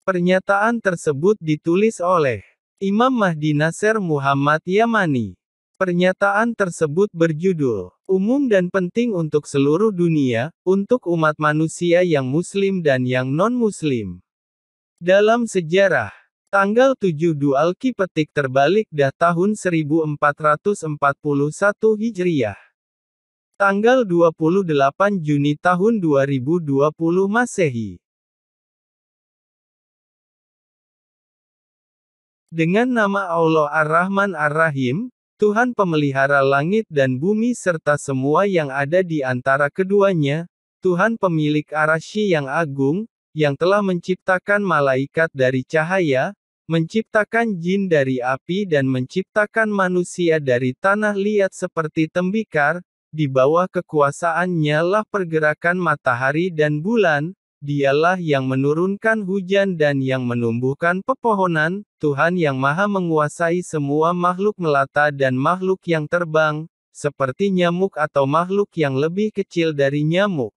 Pernyataan tersebut ditulis oleh Imam Mahdi Nasser Muhammad Yamani. Pernyataan tersebut berjudul, umum dan penting untuk seluruh dunia, untuk umat manusia yang muslim dan yang non-muslim. Dalam sejarah, tanggal 7 Dzulhijjah petik terbalik dah tahun 1441 Hijriah. Tanggal 28 Juni tahun 2020 Masehi. Dengan nama Allah Ar-Rahman Ar-Rahim, Tuhan pemelihara langit dan bumi serta semua yang ada di antara keduanya, Tuhan pemilik Arsy yang agung, yang telah menciptakan malaikat dari cahaya, menciptakan jin dari api dan menciptakan manusia dari tanah liat seperti tembikar, di bawah kekuasaannya lah pergerakan matahari dan bulan. Dialah yang menurunkan hujan dan yang menumbuhkan pepohonan, Tuhan yang maha menguasai semua makhluk melata dan makhluk yang terbang, seperti nyamuk atau makhluk yang lebih kecil dari nyamuk.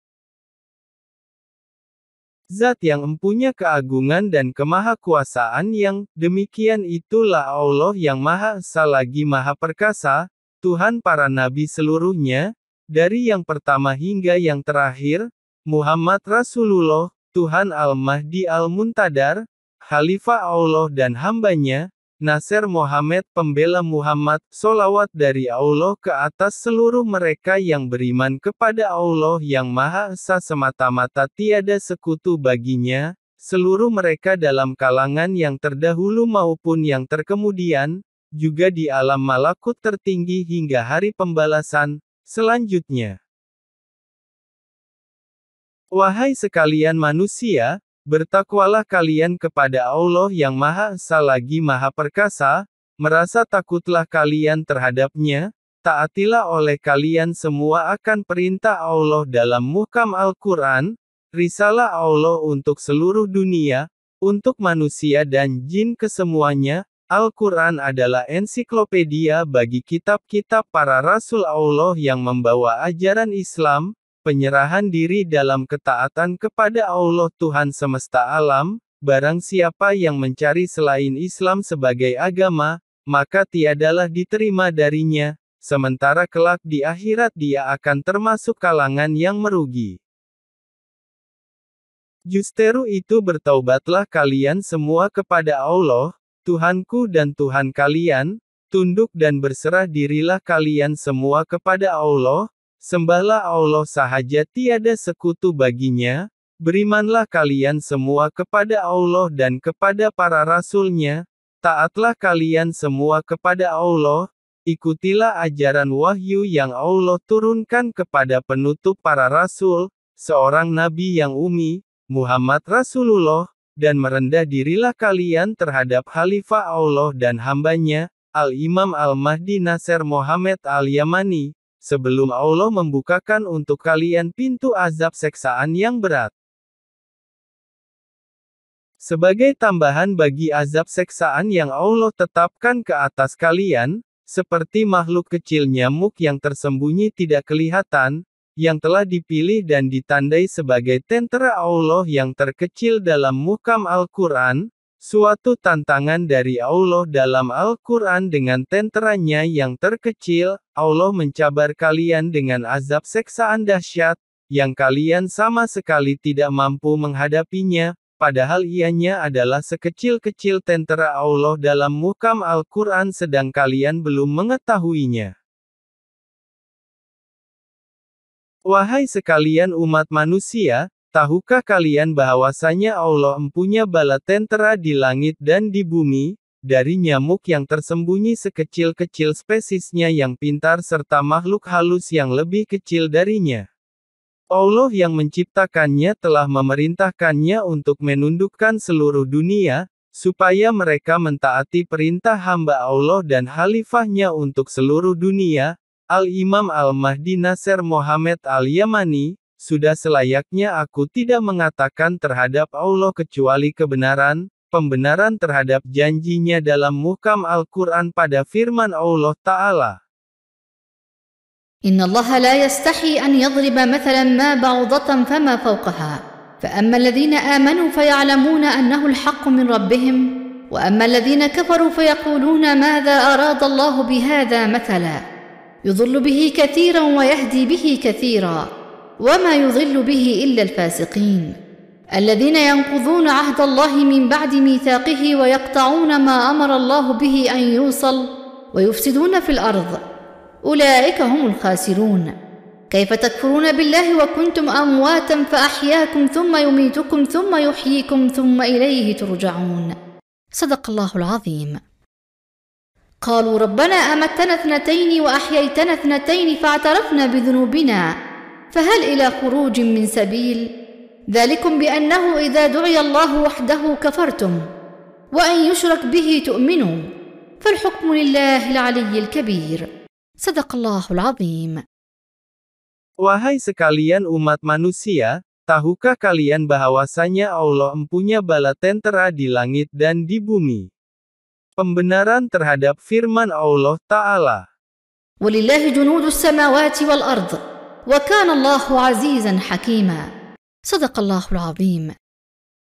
Zat yang empunya keagungan dan kemahakuasaan yang demikian itulah Allah yang Maha Esa lagi Maha Perkasa, Tuhan para nabi seluruhnya, dari yang pertama hingga yang terakhir, Muhammad Rasulullah, Tuhan Al-Mahdi Al-Muntadar, Khalifah Allah dan hambanya, Nasser Muhammad pembela Muhammad, solawat dari Allah ke atas seluruh mereka yang beriman kepada Allah yang Maha Esa semata-mata tiada sekutu baginya, seluruh mereka dalam kalangan yang terdahulu maupun yang terkemudian, juga di alam malakut tertinggi hingga hari pembalasan, selanjutnya. Wahai sekalian manusia, bertakwalah kalian kepada Allah yang Maha Esa lagi Maha Perkasa, merasa takutlah kalian terhadapnya, taatilah oleh kalian semua akan perintah Allah dalam muhkam Al-Quran, risalah Allah untuk seluruh dunia, untuk manusia dan jin kesemuanya. Al-Quran adalah ensiklopedia bagi kitab-kitab para Rasul Allah yang membawa ajaran Islam, penyerahan diri dalam ketaatan kepada Allah Tuhan semesta alam. Barang siapa yang mencari selain Islam sebagai agama, maka tiadalah diterima darinya, sementara kelak di akhirat dia akan termasuk kalangan yang merugi. Justeru itu bertaubatlah kalian semua kepada Allah, Tuhanku dan Tuhan kalian, tunduk dan berserah dirilah kalian semua kepada Allah, sembahlah Allah sahaja tiada sekutu baginya, berimanlah kalian semua kepada Allah dan kepada para rasulnya, taatlah kalian semua kepada Allah, ikutilah ajaran wahyu yang Allah turunkan kepada penutup para rasul, seorang nabi yang ummi, Muhammad Rasulullah, dan merendah dirilah kalian terhadap Khalifah Allah dan hambanya, Al-Imam Al-Mahdi Nasser Muhammad Al-Yamani, sebelum Allah membukakan untuk kalian pintu azab seksaan yang berat. Sebagai tambahan bagi azab seksaan yang Allah tetapkan ke atas kalian, seperti makhluk kecil nyamuk yang tersembunyi tidak kelihatan, yang telah dipilih dan ditandai sebagai tentara Allah yang terkecil dalam muhkam Al-Quran, suatu tantangan dari Allah dalam Al-Quran dengan tenteranya yang terkecil, Allah mencabar kalian dengan azab seksaan dahsyat, yang kalian sama sekali tidak mampu menghadapinya, padahal ianya adalah sekecil-kecil tentera Allah dalam muhkam Al-Quran sedang kalian belum mengetahuinya. Wahai sekalian umat manusia, tahukah kalian bahwasanya Allah empunya bala tentera di langit dan di bumi, dari nyamuk yang tersembunyi sekecil-kecil spesiesnya yang pintar serta makhluk halus yang lebih kecil darinya. Allah yang menciptakannya telah memerintahkannya untuk menundukkan seluruh dunia, supaya mereka mentaati perintah hamba Allah dan khalifahnya untuk seluruh dunia. Al-Imam Al-Mahdi Nasser Muhammad Al-Yamani, sudah selayaknya aku tidak mengatakan terhadap Allah kecuali kebenaran, pembenaran terhadap janjinya dalam muhkam Al-Quran pada firman Allah Ta'ala. Inna Allah la yastahi an yadriba mathalan ma ba'udatan fama fawqaha. فأما الذين آمنوا فيعلمون أنه الحق من ربهم وأما الذين كفروا فيقولون ماذا أراد الله بهذا مثلا يضل به كثيرا ويهدي به كثيرا وما يضل به إلا الفاسقين الذين ينقضون عهد الله من بعد ميثاقه ويقطعون ما أمر الله به أن يوصل ويفسدون في الأرض أولئك هم الخاسرون كيف تكفرون بالله وكنتم أمواتا فأحياكم ثم يميتكم ثم يحييكم ثم إليه ترجعون صدق الله العظيم. قالوا ربنا أمتنا 2 وأحييتنا 2 فاعترفنا بذنوبنا فهل إلى خروج من سبيل ذلكم بأنه إذا دعي الله وحده كفرتم وأن يشرك به تؤمنوا فالحكم لله العلي الكبير صدق الله العظيم. Wahai sekalian umat manusia, tahukah kalian bahwasanya Allah mempunyai bala tentera di langit dan di bumi? Pembenaran terhadap firman Allah Ta'ala. وَلِلَّهِ جُنُودُ السَّمَاوَاتِ وَالْأَرْضِ وَكَانَ اللَّهُ عَزِيزًا حَكِيمًا صدق الله العظيم.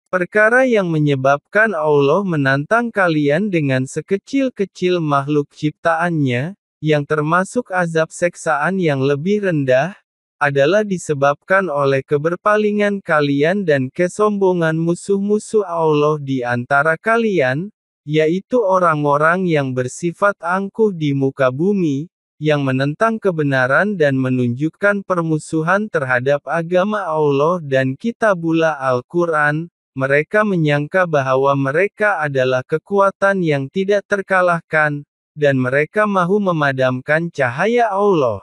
Perkara yang menyebabkan Allah menantang kalian dengan sekecil-kecil makhluk ciptaannya, yang termasuk azab seksaan yang lebih rendah, adalah disebabkan oleh keberpalingan kalian dan kesombongan musuh-musuh Allah di antara kalian, yaitu orang-orang yang bersifat angkuh di muka bumi, yang menentang kebenaran dan menunjukkan permusuhan terhadap agama Allah dan kitabullah Al-Quran. Mereka menyangka bahwa mereka adalah kekuatan yang tidak terkalahkan, dan mereka mahu memadamkan cahaya Allah.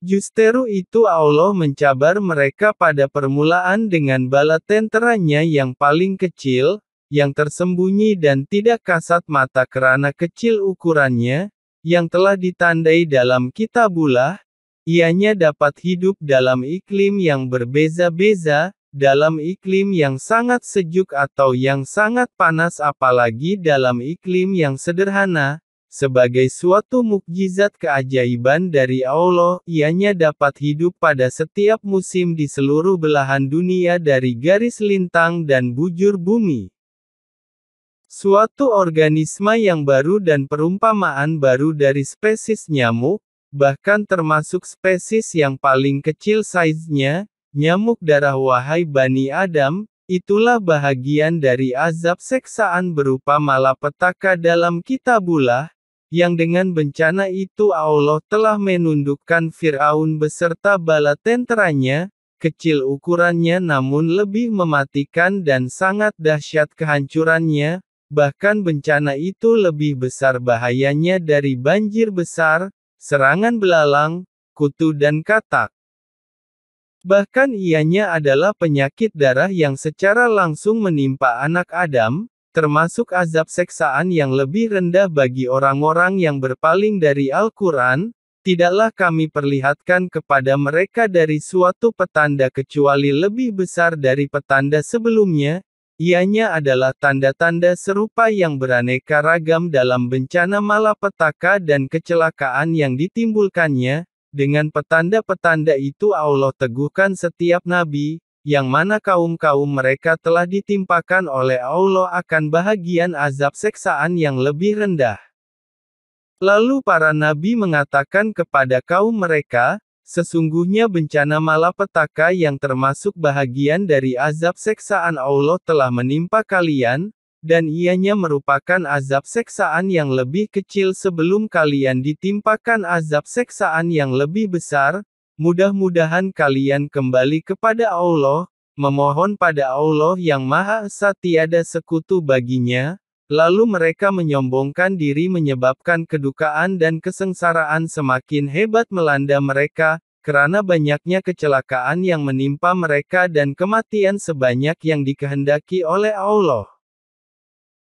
Justru itu Allah mencabar mereka pada permulaan dengan bala tenteranya yang paling kecil, yang tersembunyi dan tidak kasat mata karena kecil ukurannya, yang telah ditandai dalam kitabullah, ianya dapat hidup dalam iklim yang berbeza-beza, dalam iklim yang sangat sejuk atau yang sangat panas apalagi dalam iklim yang sederhana. Sebagai suatu mukjizat keajaiban dari Allah, ianya dapat hidup pada setiap musim di seluruh belahan dunia dari garis lintang dan bujur bumi. Suatu organisme yang baru dan perumpamaan baru dari spesies nyamuk, bahkan termasuk spesies yang paling kecil saiznya, nyamuk darah wahai Bani Adam, itulah bahagian dari azab seksaan berupa malapetaka dalam kitabullah, yang dengan bencana itu Allah telah menundukkan Fir'aun beserta bala tenteranya, kecil ukurannya namun lebih mematikan dan sangat dahsyat kehancurannya, bahkan bencana itu lebih besar bahayanya dari banjir besar, serangan belalang, kutu dan katak. Bahkan ianya adalah penyakit darah yang secara langsung menimpa anak Adam, termasuk azab seksaan yang lebih rendah bagi orang-orang yang berpaling dari Al-Quran, tidaklah kami perlihatkan kepada mereka dari suatu petanda kecuali lebih besar dari petanda sebelumnya, ianya adalah tanda-tanda serupa yang beraneka ragam dalam bencana malapetaka dan kecelakaan yang ditimbulkannya, dengan petanda-petanda itu Allah teguhkan setiap nabi, yang mana kaum-kaum mereka telah ditimpakan oleh Allah akan bahagian azab seksaan yang lebih rendah. Lalu para nabi mengatakan kepada kaum mereka, sesungguhnya bencana malapetaka yang termasuk bahagian dari azab seksaan Allah telah menimpa kalian, dan ianya merupakan azab seksaan yang lebih kecil sebelum kalian ditimpakan azab seksaan yang lebih besar. Mudah-mudahan kalian kembali kepada Allah, memohon pada Allah yang Maha Esa tiada sekutu baginya, lalu mereka menyombongkan diri menyebabkan kedukaan dan kesengsaraan semakin hebat melanda mereka, karena banyaknya kecelakaan yang menimpa mereka dan kematian sebanyak yang dikehendaki oleh Allah.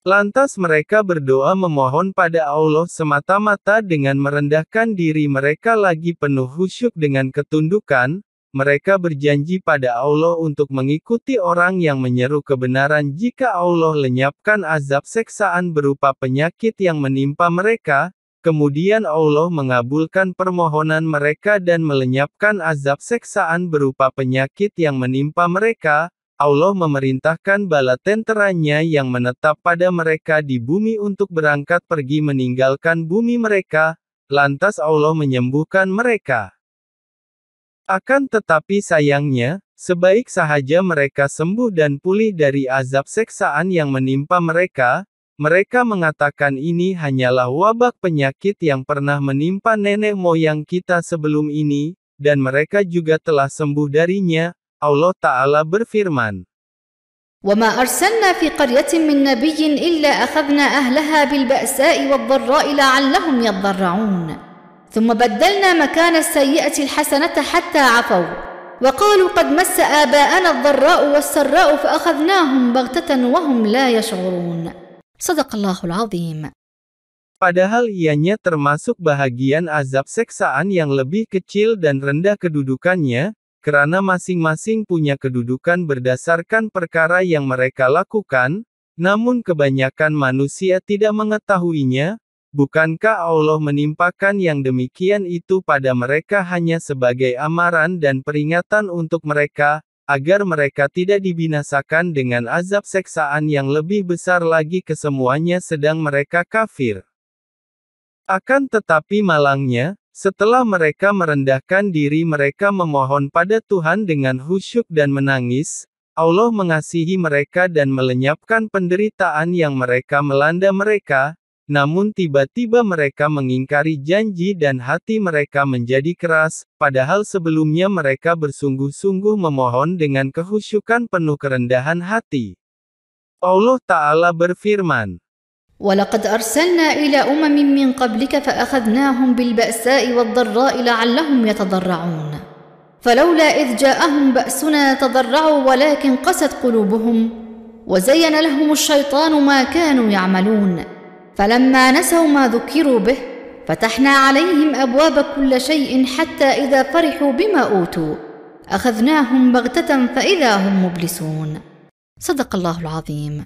Lantas mereka berdoa memohon pada Allah semata-mata dengan merendahkan diri mereka lagi penuh khusyuk dengan ketundukan, mereka berjanji pada Allah untuk mengikuti orang yang menyeru kebenaran jika Allah lenyapkan azab seksaan berupa penyakit yang menimpa mereka, kemudian Allah mengabulkan permohonan mereka dan melenyapkan azab seksaan berupa penyakit yang menimpa mereka. Allah memerintahkan bala tenteranya yang menetap pada mereka di bumi untuk berangkat pergi meninggalkan bumi mereka, lantas Allah menyembuhkan mereka. Akan tetapi sayangnya, sebaik sahaja mereka sembuh dan pulih dari azab seksaan yang menimpa mereka, mereka mengatakan ini hanyalah wabak penyakit yang pernah menimpa nenek moyang kita sebelum ini, dan mereka juga telah sembuh darinya. Allah Ta'ala berfirman, وما أرسلنا في قرية من نبي إلا أخذنا أهلها بالبأساء والضراء لعلهم يضرعون ثم بدلنا مكان السيئة الحسنة حتى عفوا وقالوا قد مس آباءنا الضراء والسراء فأخذناهم بغتة وهم لا يشعرون صدق الله العظيم. Padahal ianya termasuk bahagian azab seksaan yang lebih kecil dan rendah kedudukannya, karena masing-masing punya kedudukan berdasarkan perkara yang mereka lakukan, namun kebanyakan manusia tidak mengetahuinya. Bukankah Allah menimpakan yang demikian itu pada mereka hanya sebagai amaran dan peringatan untuk mereka, agar mereka tidak dibinasakan dengan azab seksaan yang lebih besar lagi kesemuanya sedang mereka kafir. Akan tetapi malangnya, setelah mereka merendahkan diri mereka memohon pada Tuhan dengan khusyuk dan menangis, Allah mengasihi mereka dan melenyapkan penderitaan yang mereka melanda mereka, namun tiba-tiba mereka mengingkari janji dan hati mereka menjadi keras, padahal sebelumnya mereka bersungguh-sungguh memohon dengan kehusyukan penuh kerendahan hati. Allah Ta'ala berfirman, ولقد أرسلنا إلى أمم من قبلك فأخذناهم بالبأساء والضراء لعلهم يتضرعون فلولا إذ جاءهم بأسنا تضرعوا ولكن قست قلوبهم وزين لهم الشيطان ما كانوا يعملون فلما نسوا ما ذكروا به فتحنا عليهم أبواب كل شيء حتى إذا فرحوا بما أوتوا أخذناهم بغتة فإذا هم مبلسون صدق الله العظيم.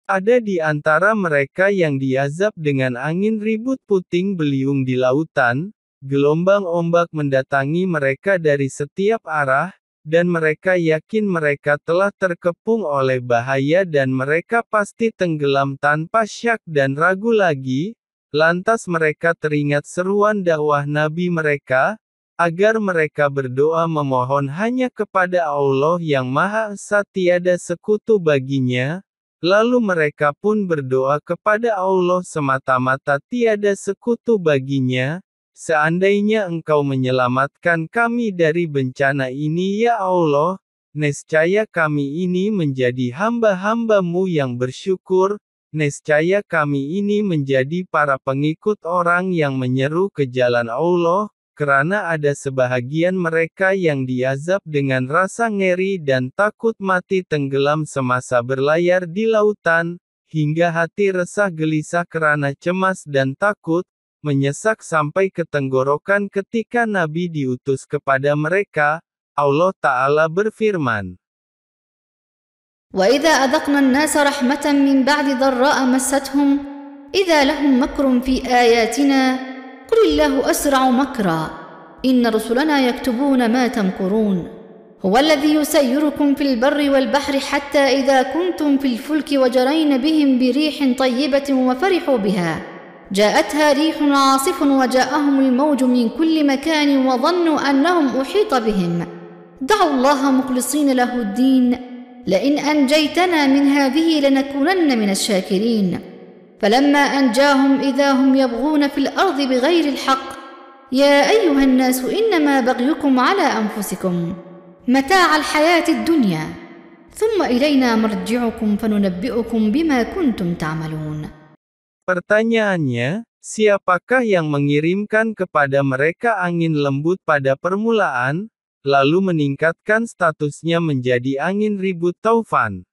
Ada di antara mereka yang diazab dengan angin ribut puting beliung di lautan, gelombang ombak mendatangi mereka dari setiap arah, dan mereka yakin mereka telah terkepung oleh bahaya dan mereka pasti tenggelam tanpa syak dan ragu lagi, lantas mereka teringat seruan dakwah Nabi mereka, agar mereka berdoa memohon hanya kepada Allah yang Maha Esa tiada sekutu baginya. Lalu mereka pun berdoa kepada Allah semata-mata tiada sekutu baginya, seandainya Engkau menyelamatkan kami dari bencana ini ya Allah, nescaya kami ini menjadi hamba-hamba-Mu yang bersyukur, nescaya kami ini menjadi para pengikut orang yang menyeru ke jalan Allah, karena ada sebahagian mereka yang diazab dengan rasa ngeri dan takut mati tenggelam semasa berlayar di lautan, hingga hati resah gelisah karena cemas dan takut, menyesak sampai ke tenggorokan ketika Nabi diutus kepada mereka. Allah Ta'ala berfirman, وإذا أذقنا الناس رحمة من بعد ضراء مستهم إذا لهم مكر في آياتنا قل الله أسرع مكرا إن رسلنا يكتبون ما تمكرون هو الذي يسيركم في البر والبحر حتى إذا كنتم في الفلك وجرين بهم بريح طيبة وفرحوا بها جاءتها ريح عاصف وجاءهم الموج من كل مكان وظنوا أنهم أحيط بهم دعوا الله مخلصين له الدين لئن أنجيتنا من هذه لنكونن من الشاكرين فلما أنجاهم إذا هم يبغون في الأرض بغير الحق يا أيها الناس إنما بغيكم على أنفسكم متاع الحياة الدنيا ثم إلينا مرجعكم فننبئكم بما كنتم تعملون. Pertanyaannya, siapakah yang mengirimkan kepada mereka angin lembut pada permulaan, lalu meningkatkan statusnya menjadi angin ribut taufan?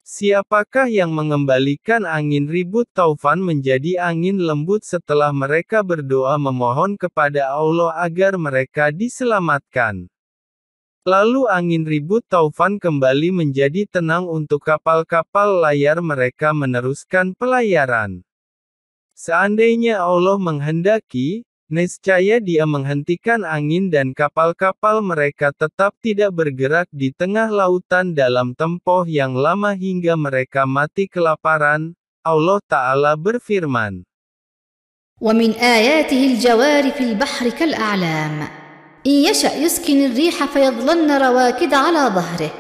Siapakah yang mengembalikan angin ribut taufan menjadi angin lembut setelah mereka berdoa memohon kepada Allah agar mereka diselamatkan? Lalu angin ribut taufan kembali menjadi tenang untuk kapal-kapal layar mereka meneruskan pelayaran. Seandainya Allah menghendaki, niscaya Dia menghentikan angin dan kapal-kapal mereka tetap tidak bergerak di tengah lautan dalam tempoh yang lama hingga mereka mati kelaparan. Allah Ta'ala berfirman. ومن آياته الجوار في البحر كالأعلام إن يشأ يسكن الريح فيظللن رواكد على ظهره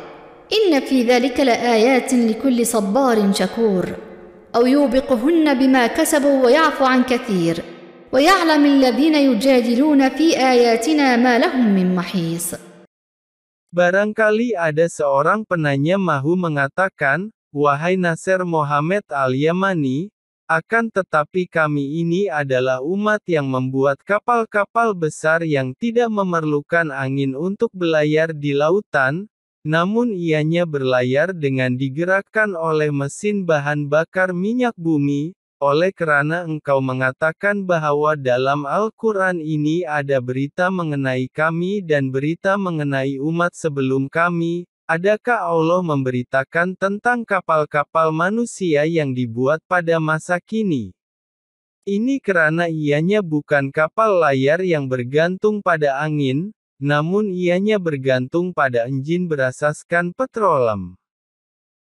إن في ذلك لآيات لكل صبار شكور أو يوبقهن بما كسبوا ويعفو عن كثير ويعلم الذين يجادلون في آياتنا ما لهم من محيص. Barangkali ada seorang penanya mahu mengatakan, wahai Nasir Muhammad Al-Yamani, akan tetapi kami ini adalah umat yang membuat kapal-kapal besar yang tidak memerlukan angin untuk berlayar di lautan, namun ianya berlayar dengan digerakkan oleh mesin bahan bakar minyak bumi. Oleh kerana engkau mengatakan bahwa dalam Al-Quran ini ada berita mengenai kami dan berita mengenai umat sebelum kami, adakah Allah memberitakan tentang kapal-kapal manusia yang dibuat pada masa kini? Ini kerana ianya bukan kapal layar yang bergantung pada angin, namun ianya bergantung pada enjin berasaskan petroleum.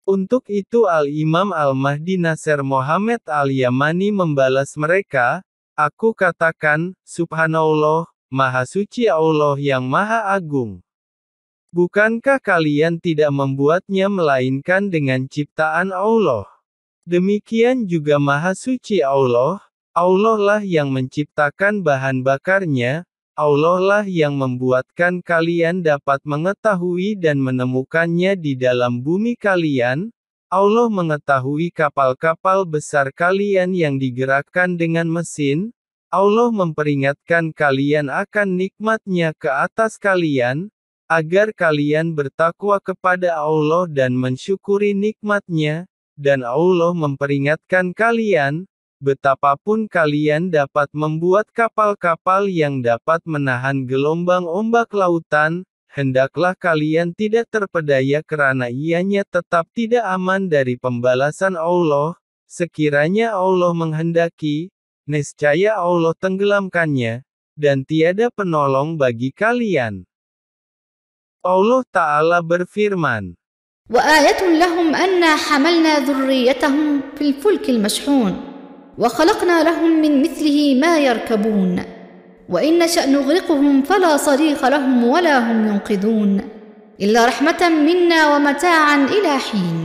Untuk itu Al-Imam Al-Mahdi Nasir Muhammad Al-Yamani membalas mereka, aku katakan, Subhanallah, Maha Suci Allah yang Maha Agung. Bukankah kalian tidak membuatnya melainkan dengan ciptaan Allah? Demikian juga Maha Suci Allah, Allah lah yang menciptakan bahan bakarnya, Allah lah yang membuatkan kalian dapat mengetahui dan menemukannya di dalam bumi kalian, Allah mengetahui kapal-kapal besar kalian yang digerakkan dengan mesin, Allah memperingatkan kalian akan nikmatnya ke atas kalian, agar kalian bertakwa kepada Allah dan mensyukuri nikmatnya, dan Allah memperingatkan kalian, betapapun kalian dapat membuat kapal-kapal yang dapat menahan gelombang ombak lautan, hendaklah kalian tidak terpedaya kerana ianya tetap tidak aman dari pembalasan Allah, sekiranya Allah menghendaki, niscaya Allah tenggelamkannya, dan tiada penolong bagi kalian. Allah Ta'ala berfirman. وآية لهم أنا حملنا ذريتهم في الفلك المشحون وخلقنا لهم من مثله ما يركبون وإن نشأ نغرقهم فلا صريخ لهم ولا هم ينقذون إلا رحمة منا ومتاعا إلى حين.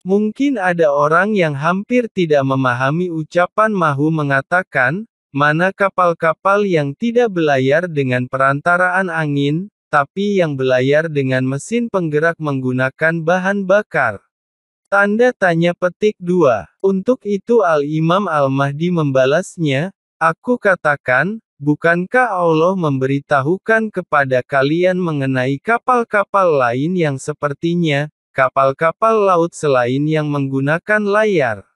Mungkin ada orang yang hampir tidak memahami ucapan mahu mengatakan, mana kapal-kapal yang tidak berlayar dengan perantaraan angin, tapi yang berlayar dengan mesin penggerak menggunakan bahan bakar. Tanda tanya petik 2. Untuk itu Al-Imam Al-Mahdi membalasnya, aku katakan, bukankah Allah memberitahukan kepada kalian mengenai kapal-kapal lain yang sepertinya, kapal-kapal laut selain yang menggunakan layar?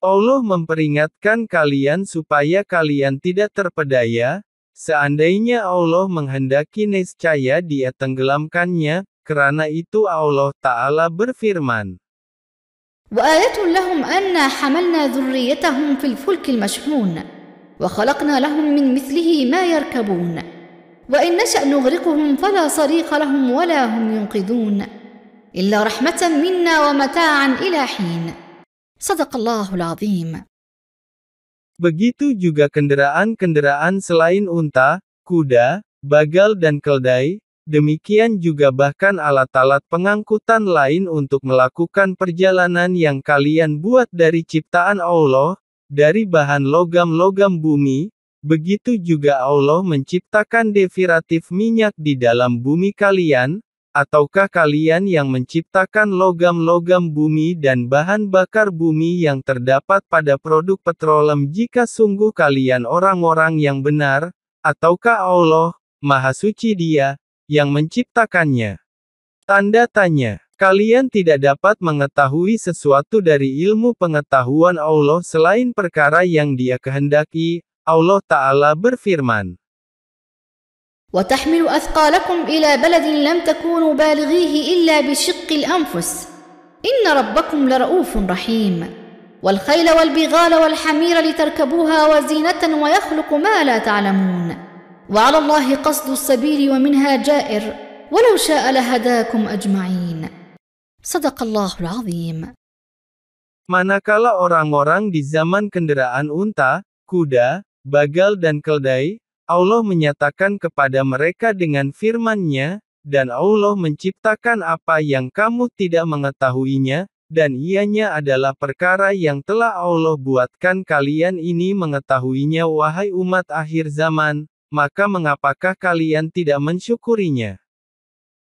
Allah memperingatkan kalian supaya kalian tidak terpedaya, seandainya Allah menghendaki niscaya Dia tenggelamkannya, kerana itu Allah Ta'ala berfirman. وآية لهم أنا حملنا ذريتهم في الفلك المشحون وخلقنا لهم من مثله ما يركبون وإن نشأ نغرقهم فلا صريخ لهم ولا هم ينقذون إلا رحمة منا ومتاعا إلى حين. صدق الله العظيم. Begitu juga kendaraan-kendaraan selain unta, kuda, bagal dan keldai, demikian juga bahkan alat-alat pengangkutan lain untuk melakukan perjalanan yang kalian buat dari ciptaan Allah, dari bahan logam-logam bumi, begitu juga Allah menciptakan derivatif minyak di dalam bumi kalian, ataukah kalian yang menciptakan logam-logam bumi dan bahan bakar bumi yang terdapat pada produk petroleum jika sungguh kalian orang-orang yang benar, ataukah Allah, Maha Suci Dia, yang menciptakannya? Tanda tanya. Kalian tidak dapat mengetahui sesuatu dari ilmu pengetahuan Allah selain perkara yang Dia kehendaki. Allah Ta'ala berfirman. وتحمل أثقالكم إلى بلد لم تكونوا بالغيه إلا بشق الأنفس إن ربكم لرؤوف رحيم والخيل والبغال والحمير لتركبوها وزينة ويخلق ما لا تعلمون وعلى الله قصد السبيل ومنها جائر ولو شاء لهداكم أجمعين صدق الله العظيم. Manakala orang-orang di zaman kendaraan unta, kuda, bagal dan keldai, Allah menyatakan kepada mereka dengan firman-Nya, dan Allah menciptakan apa yang kamu tidak mengetahuinya, dan ianya adalah perkara yang telah Allah buatkan kalian ini mengetahuinya wahai umat akhir zaman, maka mengapakah kalian tidak mensyukurinya?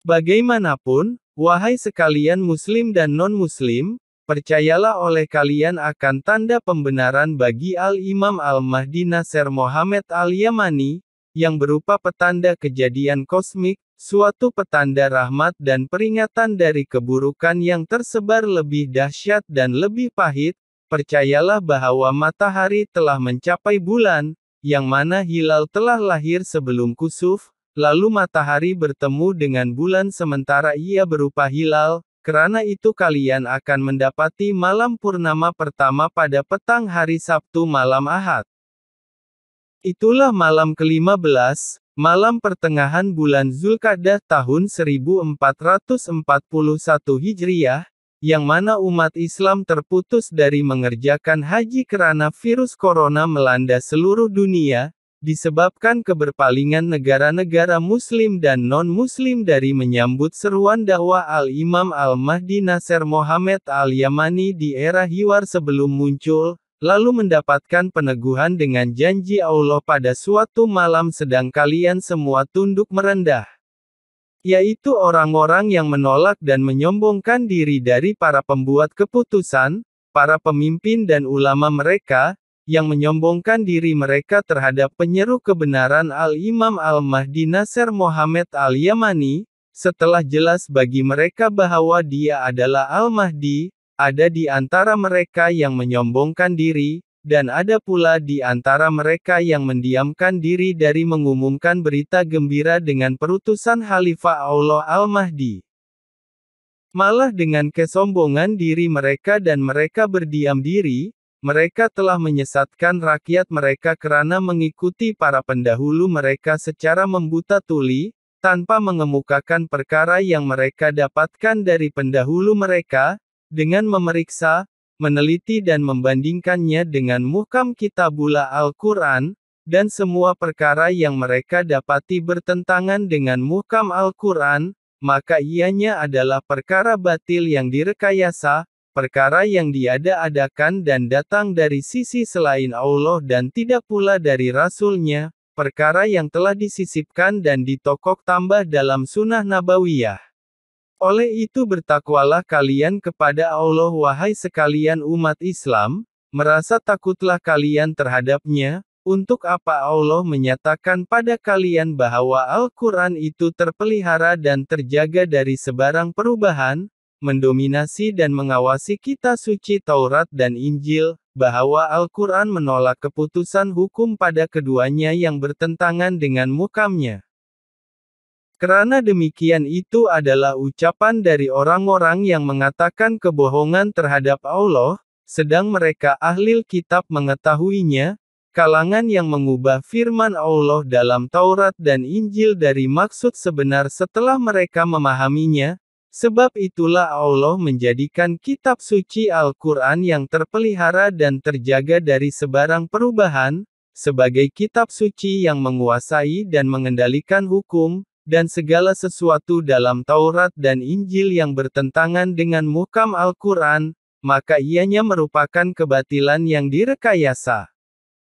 Bagaimanapun, wahai sekalian muslim dan non-muslim, percayalah oleh kalian akan tanda pembenaran bagi Al-Imam Al-Mahdi Nasr Mohammed Al-Yamani, yang berupa petanda kejadian kosmik, suatu petanda rahmat dan peringatan dari keburukan yang tersebar lebih dahsyat dan lebih pahit. Percayalah bahwa matahari telah mencapai bulan, yang mana hilal telah lahir sebelum kusuf, lalu matahari bertemu dengan bulan sementara ia berupa hilal. Karena itu kalian akan mendapati malam purnama pertama pada petang hari Sabtu malam Ahad. Itulah malam ke-15, malam pertengahan bulan Zulqa'dah tahun 1441 Hijriah, yang mana umat Islam terputus dari mengerjakan haji karena virus corona melanda seluruh dunia, disebabkan keberpalingan negara-negara muslim dan non-muslim dari menyambut seruan dakwah Al-Imam Al-Mahdi Nasr Mohammed Al-Yamani di era Hiwar sebelum muncul, lalu mendapatkan peneguhan dengan janji Allah pada suatu malam sedang kalian semua tunduk merendah. Yaitu orang-orang yang menolak dan menyombongkan diri dari para pembuat keputusan, para pemimpin dan ulama mereka, yang menyombongkan diri mereka terhadap penyeru kebenaran Al-Imam Al-Mahdi Nasr Mohammed Al-Yamani, setelah jelas bagi mereka bahwa dia adalah Al-Mahdi. Ada di antara mereka yang menyombongkan diri, dan ada pula di antara mereka yang mendiamkan diri dari mengumumkan berita gembira dengan perutusan Khalifah Allah Al-Mahdi. Malah dengan kesombongan diri mereka dan mereka berdiam diri, mereka telah menyesatkan rakyat mereka karena mengikuti para pendahulu mereka secara membuta tuli, tanpa mengemukakan perkara yang mereka dapatkan dari pendahulu mereka, dengan memeriksa, meneliti dan membandingkannya dengan muhkam kitabullah Al-Quran, dan semua perkara yang mereka dapati bertentangan dengan muhkam Al-Quran, maka ianya adalah perkara batil yang direkayasa, perkara yang diada-adakan dan datang dari sisi selain Allah dan tidak pula dari Rasul-Nya, perkara yang telah disisipkan dan ditokok tambah dalam sunnah nabawiyah. Oleh itu bertakwalah kalian kepada Allah wahai sekalian umat Islam, merasa takutlah kalian terhadapnya, untuk apa Allah menyatakan pada kalian bahwa Al-Quran itu terpelihara dan terjaga dari sebarang perubahan, mendominasi dan mengawasi kitab suci Taurat dan Injil, bahwa Al-Quran menolak keputusan hukum pada keduanya yang bertentangan dengan muhkamnya. Karena demikian itu adalah ucapan dari orang-orang yang mengatakan kebohongan terhadap Allah, sedang mereka ahli kitab mengetahuinya, kalangan yang mengubah firman Allah dalam Taurat dan Injil dari maksud sebenar setelah mereka memahaminya, sebab itulah Allah menjadikan kitab suci Al-Quran yang terpelihara dan terjaga dari sebarang perubahan, sebagai kitab suci yang menguasai dan mengendalikan hukum, dan segala sesuatu dalam Taurat dan Injil yang bertentangan dengan muhkam Al-Quran, maka ianya merupakan kebatilan yang direkayasa.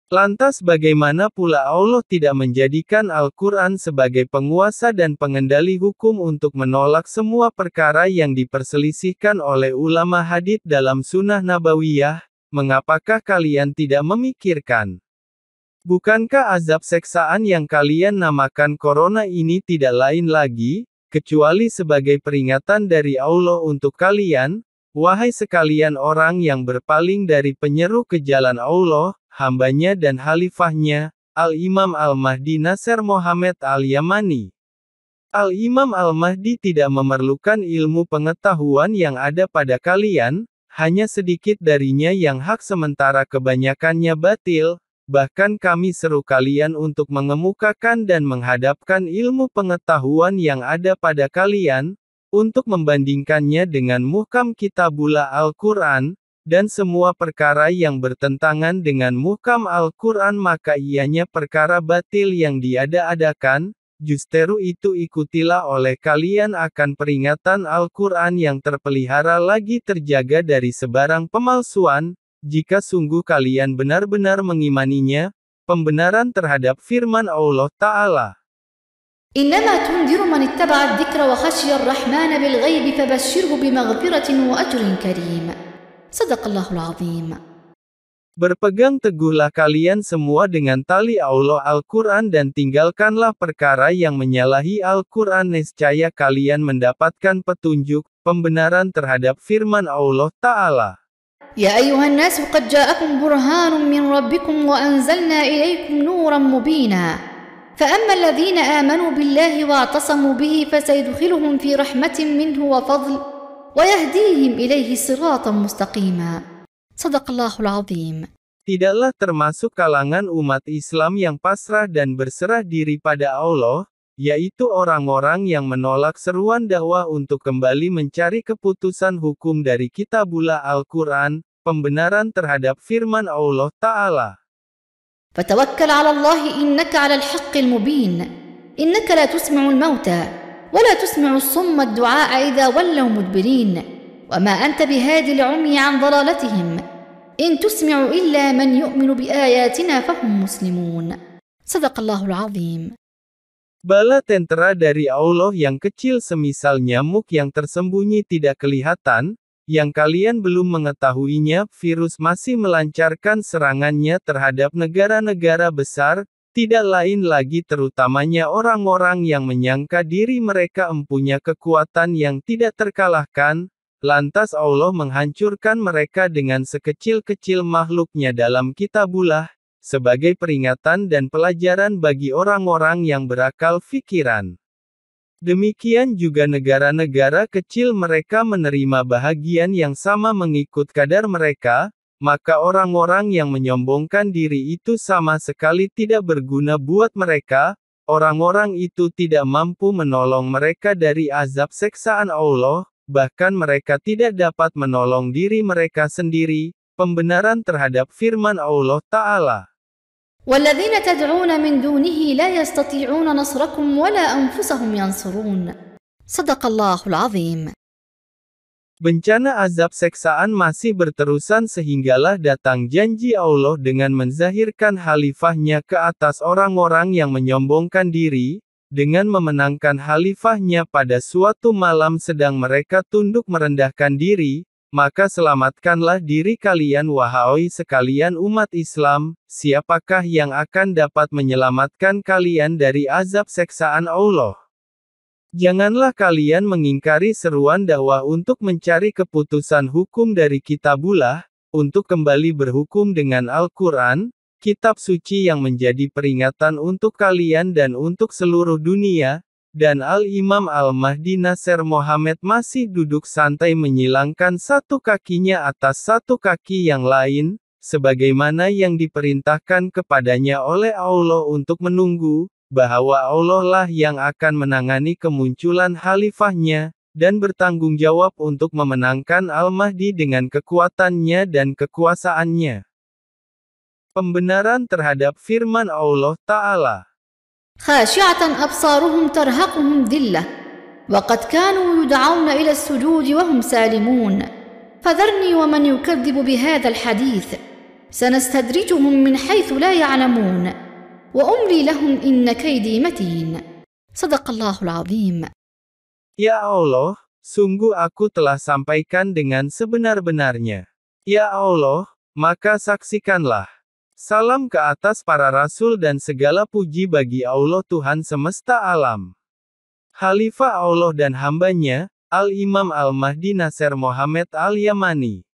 Lantas bagaimana pula Allah tidak menjadikan Al-Quran sebagai penguasa dan pengendali hukum untuk menolak semua perkara yang diperselisihkan oleh ulama hadits dalam sunnah nabawiyah? Mengapakah kalian tidak memikirkan? Bukankah azab seksaan yang kalian namakan corona ini tidak lain lagi, kecuali sebagai peringatan dari Allah untuk kalian, wahai sekalian orang yang berpaling dari penyeru ke jalan Allah, hambanya dan khalifahnya, Al-Imam Al-Mahdi Nasr Mohammed Al-Yamani. Al-Imam Al-Mahdi tidak memerlukan ilmu pengetahuan yang ada pada kalian, hanya sedikit darinya yang hak sementara kebanyakannya batil. Bahkan kami seru kalian untuk mengemukakan dan menghadapkan ilmu pengetahuan yang ada pada kalian, untuk membandingkannya dengan muhkam kitabullah Al-Quran, dan semua perkara yang bertentangan dengan muhkam Al-Quran maka ianya perkara batil yang diada-adakan, justru itu ikutilah oleh kalian akan peringatan Al-Quran yang terpelihara lagi terjaga dari sebarang pemalsuan, jika sungguh kalian benar-benar mengimaninya, pembenaran terhadap firman Allah Ta'ala. إنما تنذر من اتبع الذكر وخشي الرحمن بالغيب فبشره بمغفرة وأجر كريم. صدق الله العظيم. Berpegang teguhlah kalian semua dengan tali Allah Al-Quran dan tinggalkanlah perkara yang menyalahi Al-Quran nescaya kalian mendapatkan petunjuk, pembenaran terhadap firman Allah Ta'ala. يا أيها الناس قد جاءكم برهان من ربكم وأنزلنا إليكم نورا مبينا فأما الذين آمنوا بالله واعتصموا به فسيدخلهم في رحمة منه وفضل ويهديهم إليه صراطا مستقيما صدق الله العظيم. Tidaklah termasuk kalangan umat Islam yang pasrah dan berserah diri pada Allah, yaitu orang-orang yang menolak seruan dakwah untuk kembali mencari keputusan hukum dari kitabullah Al-Quran, pembenaran terhadap firman Allah Ta'ala. فتوكل على الله إنك على الحق المبين إنك لا تسمع الموتى ولا تسمع الصم الدعاء إذا ولوا مدبرين وما أنت بهادي العمي عن ضلالتهم إن تسمع إلا من يؤمن بآياتنا فهم مسلمون صدق الله العظيم. Bala tentera dari Allah yang kecil semisal nyamuk yang tersembunyi tidak kelihatan, yang kalian belum mengetahuinya, virus masih melancarkan serangannya terhadap negara-negara besar, tidak lain lagi terutamanya orang-orang yang menyangka diri mereka empunya kekuatan yang tidak terkalahkan, lantas Allah menghancurkan mereka dengan sekecil-kecil makhluknya dalam kitabullah, sebagai peringatan dan pelajaran bagi orang-orang yang berakal fikiran. Demikian juga negara-negara kecil mereka menerima bahagian yang sama mengikut kadar mereka, maka orang-orang yang menyombongkan diri itu sama sekali tidak berguna buat mereka, orang-orang itu tidak mampu menolong mereka dari azab seksaan Allah, bahkan mereka tidak dapat menolong diri mereka sendiri, pembenaran terhadap firman Allah Ta'ala. والذين تدعون من دونه لا يستطيعون نصركم ولا أنفسهم ينصرون صدق الله العظيم. Bencana azab seksaan masih berterusan sehinggalah datang janji Allah dengan menzahirkan khalifahnya ke atas orang-orang yang menyombongkan diri, dengan memenangkan khalifahnya pada suatu malam sedang mereka tunduk merendahkan diri, maka selamatkanlah diri kalian wahai sekalian umat Islam, siapakah yang akan dapat menyelamatkan kalian dari azab seksaan Allah? Janganlah kalian mengingkari seruan dakwah untuk mencari keputusan hukum dari kitabullah, untuk kembali berhukum dengan Al-Quran, kitab suci yang menjadi peringatan untuk kalian dan untuk seluruh dunia. Dan Al-Imam Al-Mahdi Nasir Mohammed masih duduk santai menyilangkan satu kakinya atas satu kaki yang lain, sebagaimana yang diperintahkan kepadanya oleh Allah untuk menunggu, bahwa Allah lah yang akan menangani kemunculan khalifahnya, dan bertanggung jawab untuk memenangkan Al-Mahdi dengan kekuatannya dan kekuasaannya. Pembenaran terhadap firman Allah Ta'ala. خاشعة أبصارهم ترهقهم ذلة وقد كانوا يدعون إلى السجود وهم سالمون فذرني ومن يكذب بهذا الحديث سنستدرجهم من حيث لا يعلمون وأملي لهم إن كيدي متين صدق الله العظيم. Ya Allah, sungguh aku telah sampaikan dengan sebenar-benarnya. Ya Allah, maka saksikanlah. Salam ke atas para rasul dan segala puji bagi Allah Tuhan semesta alam. Khalifah Allah dan hambanya, Al-Imam Al-Mahdi Nasir Mohammed Al-Yamani.